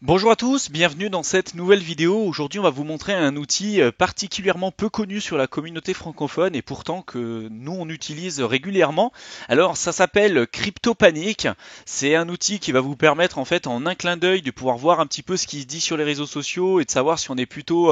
Bonjour à tous, bienvenue dans cette nouvelle vidéo. Aujourd'hui, on va vous montrer un outil particulièrement peu connu sur la communauté francophone et pourtant que nous on utilise régulièrement. Alors, ça s'appelle CryptoPanic. C'est un outil qui va vous permettre en fait en un clin d'œil de pouvoir voir un petit peu ce qui se dit sur les réseaux sociaux et de savoir si on est plutôt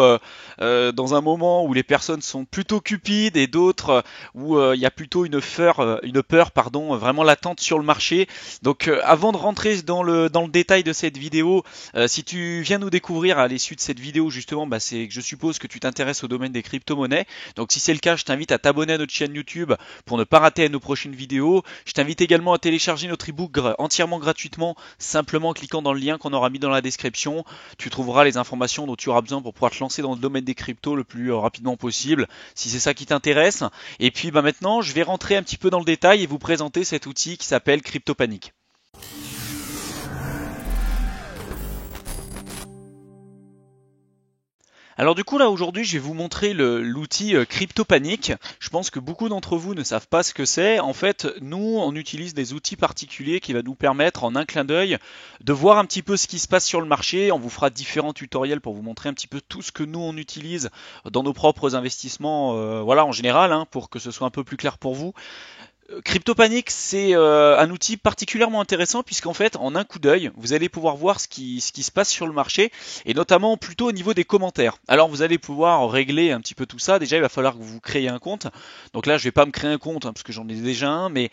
dans un moment où les personnes sont plutôt cupides et d'autres où il y a plutôt une peur pardon, vraiment latente sur le marché. Donc, avant de rentrer dans le détail de cette vidéo, si tu viens nous découvrir à l'issue de cette vidéo justement, c'est que je suppose que tu t'intéresses au domaine des crypto-monnaies. Donc si c'est le cas, je t'invite à t'abonner à notre chaîne YouTube pour ne pas rater nos prochaines vidéos. Je t'invite également à télécharger notre ebook entièrement gratuitement, simplement en cliquant dans le lien qu'on aura mis dans la description. Tu trouveras les informations dont tu auras besoin pour pouvoir te lancer dans le domaine des cryptos le plus rapidement possible, si c'est ça qui t'intéresse. Et puis maintenant, je vais rentrer un petit peu dans le détail et vous présenter cet outil qui s'appelle CryptoPanic. Alors du coup là aujourd'hui je vais vous montrer l'outil CryptoPanic. Je pense que beaucoup d'entre vous ne savent pas ce que c'est. En fait nous on utilise des outils particuliers qui va nous permettre en un clin d'œil de voir un petit peu ce qui se passe sur le marché. On vous fera différents tutoriels pour vous montrer un petit peu tout ce que nous on utilise dans nos propres investissements, voilà en général, pour que ce soit un peu plus clair pour vous. CryptoPanic, c'est un outil particulièrement intéressant puisqu'en fait, en un coup d'œil, vous allez pouvoir voir ce qui se passe sur le marché et notamment plutôt au niveau des commentaires. Alors, vous allez pouvoir régler un petit peu tout ça. Déjà, il va falloir que vous créez un compte. Donc là, je vais pas me créer un compte parce que j'en ai déjà un, mais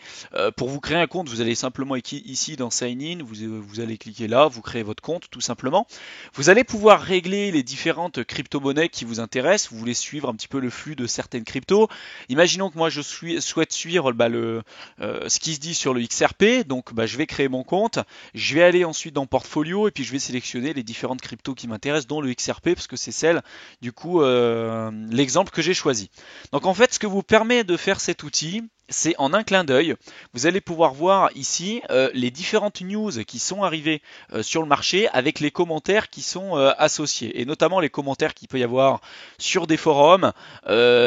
pour vous créer un compte, vous allez simplement ici dans Sign In, vous allez cliquer là, vous créez votre compte tout simplement. Vous allez pouvoir régler les différentes crypto-monnaies qui vous intéressent. Vous voulez suivre un petit peu le flux de certaines cryptos. Imaginons que moi, je souhaite suivre ce qui se dit sur le XRP. Donc je vais créer mon compte, je vais aller ensuite dans portfolio et puis je vais sélectionner les différentes cryptos qui m'intéressent, dont le XRP parce que c'est celle du coup l'exemple que j'ai choisi. Donc en fait ce que vous permet de faire cet outil, c'est en un clin d'œil, vous allez pouvoir voir ici les différentes news qui sont arrivées sur le marché avec les commentaires qui sont associés et notamment les commentaires qu'il peut y avoir sur des forums,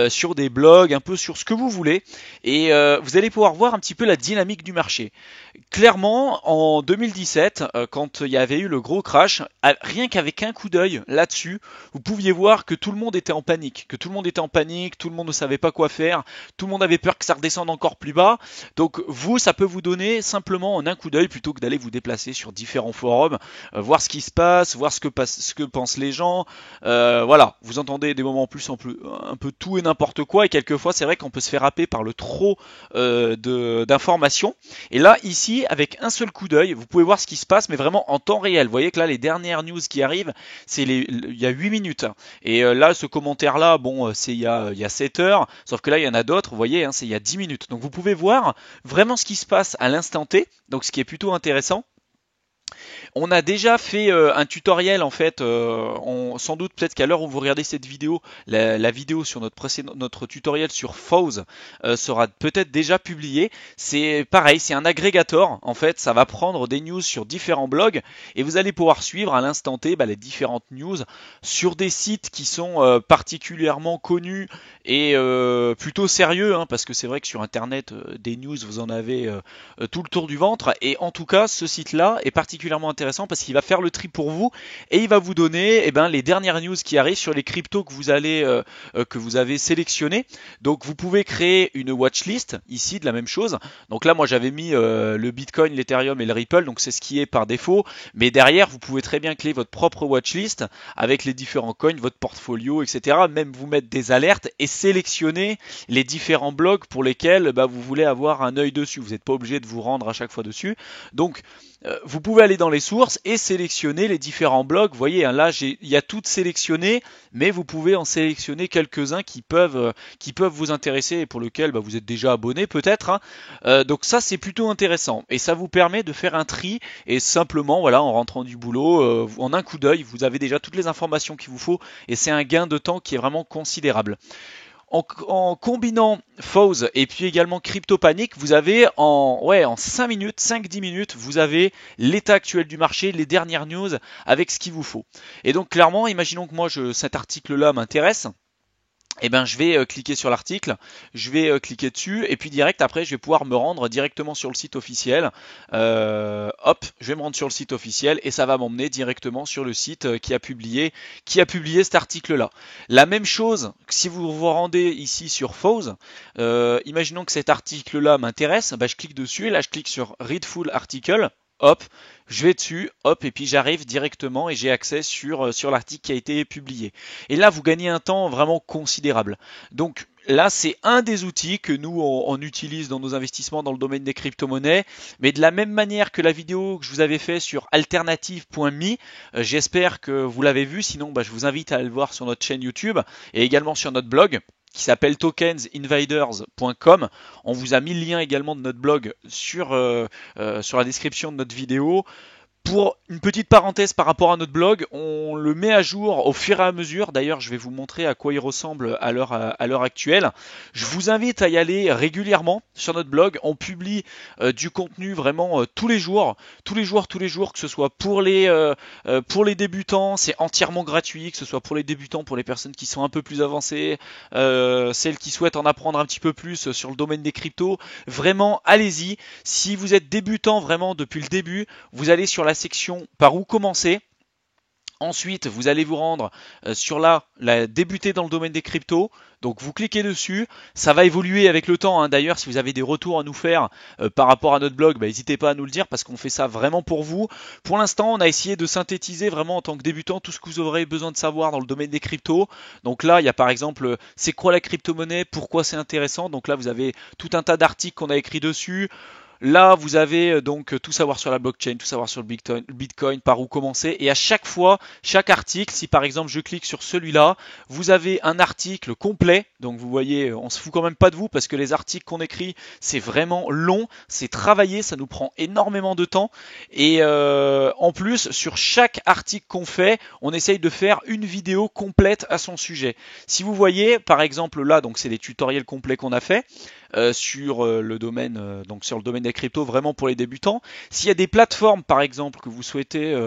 sur des blogs, un peu sur ce que vous voulez et vous allez pouvoir voir un petit peu la dynamique du marché. Clairement, en 2017, quand il y avait eu le gros crash, rien qu'avec un coup d'œil là-dessus, vous pouviez voir que tout le monde était en panique, tout le monde ne savait pas quoi faire, tout le monde avait peur que ça redescende encore plus bas. Donc vous, ça peut vous donner simplement en un coup d'œil plutôt que d'aller vous déplacer sur différents forums, voir ce qui se passe, voir ce que pensent les gens. Voilà, vous entendez des moments en plus un peu tout et n'importe quoi et quelquefois c'est vrai qu'on peut se faire happer par le trop d'informations. Et là, ici, avec un seul coup d'œil, vous pouvez voir ce qui se passe, mais vraiment en temps réel. Vous voyez que là, les dernières news qui arrivent, il y a 8 minutes. Et là, ce commentaire-là, bon, c'est il y a 7 heures, sauf que là, il y en a d'autres, vous voyez, c'est il y a 10 minutes. Donc vous pouvez voir vraiment ce qui se passe à l'instant T, donc ce qui est plutôt intéressant. On a déjà fait un tutoriel en fait, sans doute peut-être qu'à l'heure où vous regardez cette vidéo, la vidéo sur notre tutoriel sur Fauze sera peut-être déjà publiée. C'est pareil, c'est un agrégateur en fait, ça va prendre des news sur différents blogs et vous allez pouvoir suivre à l'instant T les différentes news sur des sites qui sont particulièrement connus et plutôt sérieux, parce que c'est vrai que sur internet des news vous en avez tout le tour du ventre et en tout cas ce site là est particulièrement intéressant parce qu'il va faire le tri pour vous et il va vous donner les dernières news qui arrivent sur les cryptos que vous avez sélectionnés. Donc vous pouvez créer une watchlist ici de la même chose. Donc là moi j'avais mis le Bitcoin, l'Ethereum et le Ripple, donc c'est ce qui est par défaut, mais derrière vous pouvez très bien créer votre propre watchlist avec les différents coins, votre portfolio, etc. Même vous mettre des alertes et sélectionner les différents blogs pour lesquels vous voulez avoir un œil dessus. Vous n'êtes pas obligé de vous rendre à chaque fois dessus. Donc vous pouvez aller dans les sources et sélectionner les différents blogs. Vous voyez, là, il y a tout sélectionné, mais vous pouvez en sélectionner quelques-uns qui peuvent vous intéresser et pour lesquels vous êtes déjà abonné peut-être. Donc ça, c'est plutôt intéressant et ça vous permet de faire un tri et simplement, voilà, en rentrant du boulot, en un coup d'œil, vous avez déjà toutes les informations qu'il vous faut et c'est un gain de temps qui est vraiment considérable. En combinant Fauze et puis également CryptoPanic, vous avez en 5 minutes, 5-10 minutes, vous avez l'état actuel du marché, les dernières news avec ce qu'il vous faut. Et donc clairement, imaginons que moi cet article-là m'intéresse. et ben je vais cliquer sur l'article, je vais cliquer dessus et puis direct après je vais pouvoir me rendre directement sur le site officiel. Hop, je vais me rendre sur le site officiel et ça va m'emmener directement sur le site qui a publié cet article-là. La même chose si vous vous rendez ici sur Foz, imaginons que cet article-là m'intéresse, bah, je clique dessus et là je clique sur Read Full Article. Hop, je vais dessus, hop, et puis j'arrive directement et j'ai accès sur l'article qui a été publié. Et là, vous gagnez un temps vraiment considérable. Donc là, c'est un des outils que nous, on utilise dans nos investissements dans le domaine des crypto-monnaies. Mais de la même manière que la vidéo que je vous avais fait sur alternative.me, j'espère que vous l'avez vu. Sinon, bah, je vous invite à aller le voir sur notre chaîne YouTube et également sur notre blog qui s'appelle tokensinvaders.com. On vous a mis le lien également de notre blog sur la description de notre vidéo. Pour une petite parenthèse par rapport à notre blog, on le met à jour au fur et à mesure. D'ailleurs, je vais vous montrer à quoi il ressemble à l'heure actuelle. Je vous invite à y aller régulièrement sur notre blog. On publie du contenu vraiment tous les jours, que ce soit pour les débutants, c'est entièrement gratuit, que ce soit pour les débutants, pour les personnes qui sont un peu plus avancées, celles qui souhaitent en apprendre un petit peu plus sur le domaine des cryptos. Vraiment, allez-y. Si vous êtes débutant vraiment depuis le début, vous allez sur la section par où commencer. Ensuite, vous allez vous rendre sur la débuter dans le domaine des cryptos. Donc vous cliquez dessus, ça va évoluer avec le temps. Hein. D'ailleurs, si vous avez des retours à nous faire par rapport à notre blog, bah, n'hésitez pas à nous le dire parce qu'on fait ça vraiment pour vous. Pour l'instant, on a essayé de synthétiser vraiment en tant que débutant tout ce que vous aurez besoin de savoir dans le domaine des cryptos. Donc là, il y a par exemple, c'est quoi la crypto-monnaie, pourquoi c'est intéressant. Donc là, vous avez tout un tas d'articles qu'on a écrits dessus. Là, vous avez donc tout savoir sur la blockchain, tout savoir sur le Bitcoin, par où commencer. Et à chaque fois, chaque article, si par exemple je clique sur celui-là, vous avez un article complet. Donc vous voyez, on se fout quand même pas de vous parce que les articles qu'on écrit, c'est vraiment long, c'est travaillé, ça nous prend énormément de temps. Et en plus, sur chaque article qu'on fait, on essaye de faire une vidéo complète à son sujet. Si vous voyez, par exemple là, donc c'est des tutoriels complets qu'on a fait. Sur le domaine sur le domaine des cryptos vraiment pour les débutants. S'il y a des plateformes par exemple que vous souhaitez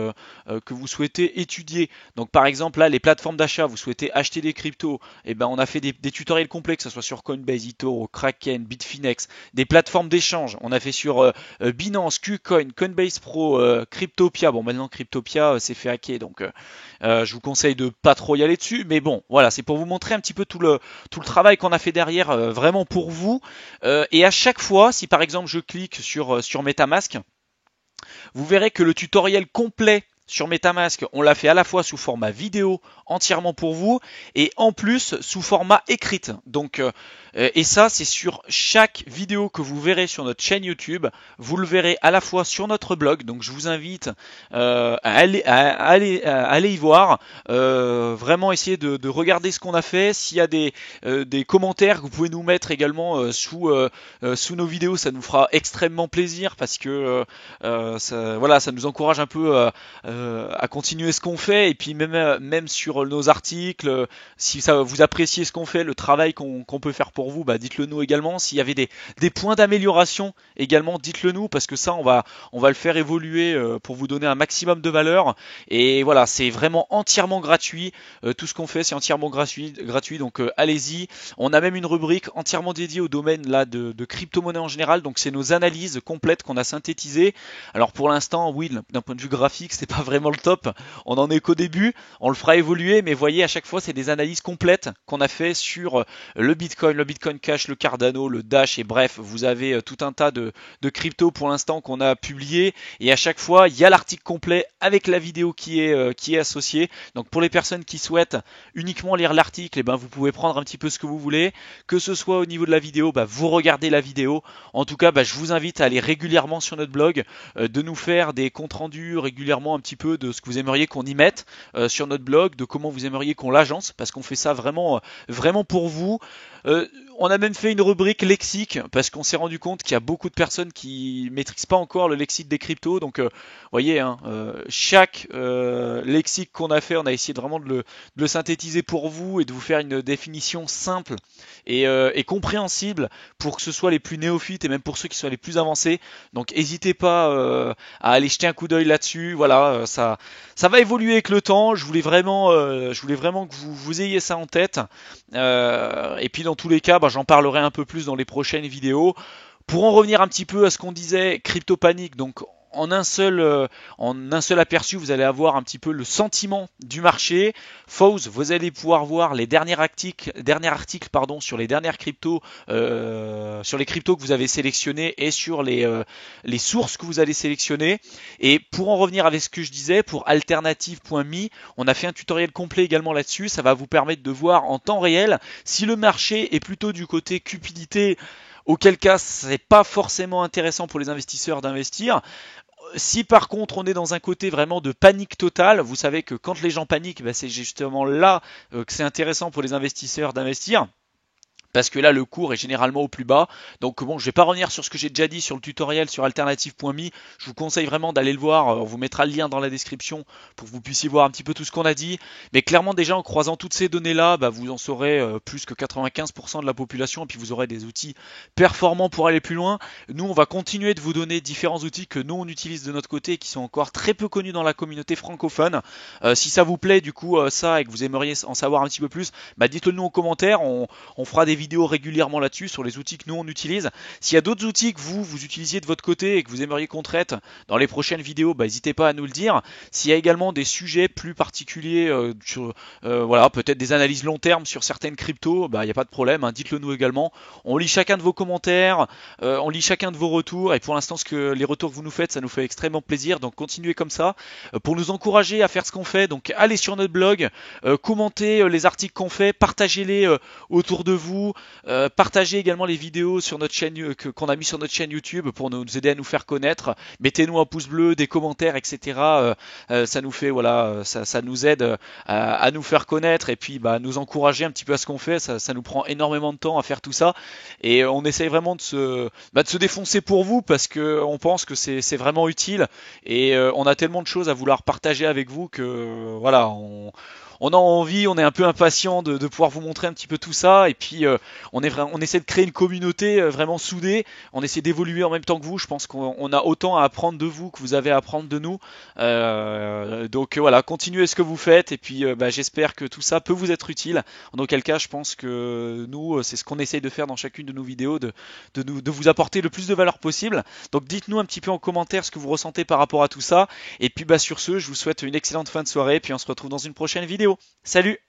étudier, donc par exemple là les plateformes d'achat, vous souhaitez acheter des cryptos, et ben on a fait des tutoriels complets que ce soit sur Coinbase, eToro, Kraken, Bitfinex, des plateformes d'échange, on a fait sur Binance, KuCoin, Coinbase Pro, Cryptopia. Bon maintenant Cryptopia c'est fait hacker donc je vous conseille de pas trop y aller dessus, mais bon voilà, c'est pour vous montrer un petit peu tout le travail qu'on a fait derrière vraiment pour vous. Et à chaque fois, si par exemple je clique sur MetaMask, vous verrez que le tutoriel complet sur MetaMask, on l'a fait à la fois sous format vidéo entièrement pour vous et en plus sous format écrite. Donc et ça c'est sur chaque vidéo que vous verrez sur notre chaîne YouTube, vous le verrez à la fois sur notre blog. Donc je vous invite à aller y voir, vraiment essayer de regarder ce qu'on a fait. S'il y a des commentaires que vous pouvez nous mettre également sous nos vidéos, ça nous fera extrêmement plaisir parce que ça nous encourage un peu à continuer ce qu'on fait. Et puis même sur nos articles, si ça vous appréciez ce qu'on fait, le travail qu'on peut faire pour vous, bah dites-le nous également. S'il y avait des points d'amélioration également, dites-le nous parce que ça on va le faire évoluer pour vous donner un maximum de valeur. Et voilà, c'est vraiment entièrement gratuit. Tout ce qu'on fait c'est entièrement gratuit. Donc allez-y. On a même une rubrique entièrement dédiée au domaine là de crypto-monnaie en général. Donc c'est nos analyses complètes qu'on a synthétisées. Alors pour l'instant, oui, d'un point de vue graphique, c'est pas vraiment le top. On en est qu'au début. On le fera évoluer, mais voyez, à chaque fois, c'est des analyses complètes qu'on a fait sur le Bitcoin Cash, le Cardano, le Dash, et bref, vous avez tout un tas de cryptos pour l'instant qu'on a publié. Et à chaque fois, il y a l'article complet avec la vidéo qui est associée. Donc pour les personnes qui souhaitent uniquement lire l'article, ben vous pouvez prendre un petit peu ce que vous voulez. Que ce soit au niveau de la vidéo, vous regardez la vidéo. En tout cas, je vous invite à aller régulièrement sur notre blog, de nous faire des comptes rendus régulièrement un petit peu de ce que vous aimeriez qu'on y mette sur notre blog, de comment vous aimeriez qu'on l'agence, parce qu'on fait ça vraiment pour vous. Euh, on a même fait une rubrique lexique parce qu'on s'est rendu compte qu'il y a beaucoup de personnes qui maîtrisent pas encore le lexique des cryptos. Donc, voyez, hein, chaque lexique qu'on a fait, on a essayé vraiment de le synthétiser pour vous et de vous faire une définition simple et compréhensible pour que ce soit les plus néophytes et même pour ceux qui soient les plus avancés. Donc, n'hésitez pas à aller jeter un coup d'œil là-dessus. Voilà, ça va évoluer avec le temps. Je voulais vraiment que vous ayez ça en tête. Et puis dans tous les cas, bah, j'en parlerai un peu plus dans les prochaines vidéos. Pour en revenir un petit peu à ce qu'on disait, Crypto Panic, donc en un seul aperçu, vous allez avoir un petit peu le sentiment du marché. Fauze, vous allez pouvoir voir les derniers articles pardon, sur les dernières cryptos, sur les cryptos que vous avez sélectionnés et sur les sources que vous allez sélectionner. Et pour en revenir avec ce que je disais, pour alternative.me, on a fait un tutoriel complet également là-dessus. Ça va vous permettre de voir en temps réel si le marché est plutôt du côté cupidité, auquel cas c'est pas forcément intéressant pour les investisseurs d'investir. Si par contre on est dans un côté vraiment de panique totale, vous savez que quand les gens paniquent, bah, c'est justement là que c'est intéressant pour les investisseurs d'investir. Parce que là le cours est généralement au plus bas. Donc bon, je vais pas revenir sur ce que j'ai déjà dit sur le tutoriel sur alternative.me. Je vous conseille vraiment d'aller le voir. On vous mettra le lien dans la description pour que vous puissiez voir un petit peu tout ce qu'on a dit. Mais clairement déjà en croisant toutes ces données là, bah, vous en saurez plus que 95% de la population et puis vous aurez des outils performants pour aller plus loin. Nous on va continuer de vous donner différents outils que nous on utilise de notre côté et qui sont encore très peu connus dans la communauté francophone. Si ça vous plaît du coup ça et que vous aimeriez en savoir un petit peu plus, bah, dites-le nous en commentaire. On fera des vidéos régulièrement là-dessus sur les outils que nous on utilise. S'il y a d'autres outils que vous utilisiez de votre côté et que vous aimeriez qu'on traite dans les prochaines vidéos, bah, n'hésitez pas à nous le dire. S'il y a également des sujets plus particuliers, voilà, peut-être des analyses long terme sur certaines cryptos, bah, il n'y a pas de problème, hein, dites-le nous également. On lit chacun de vos commentaires, on lit chacun de vos retours et pour l'instant les retours que vous nous faites, ça nous fait extrêmement plaisir. Donc continuez comme ça pour nous encourager à faire ce qu'on fait. Donc allez sur notre blog, commentez les articles qu'on fait, partagez-les autour de vous. Partagez également les vidéos sur notre chaîne qu'on a mis sur notre chaîne YouTube pour nous aider à nous faire connaître. Mettez-nous un pouce bleu, des commentaires, etc. Ça nous fait voilà, ça nous aide à nous faire connaître et puis bah, nous encourager un petit peu à ce qu'on fait. Ça nous prend énormément de temps à faire tout ça et on essaye vraiment de se défoncer pour vous parce que on pense que c'est vraiment utile et on a tellement de choses à vouloir partager avec vous que voilà on a envie, on est un peu impatient de pouvoir vous montrer un petit peu tout ça et puis on essaie de créer une communauté vraiment soudée, on essaie d'évoluer en même temps que vous, je pense qu'on a autant à apprendre de vous que vous avez à apprendre de nous, donc voilà, continuez ce que vous faites et puis bah, j'espère que tout ça peut vous être utile, en auquel cas je pense que nous c'est ce qu'on essaye de faire dans chacune de nos vidéos, de vous apporter le plus de valeur possible, donc dites-nous un petit peu en commentaire ce que vous ressentez par rapport à tout ça, et puis bah sur ce je vous souhaite une excellente fin de soirée, et puis on se retrouve dans une prochaine vidéo. Salut!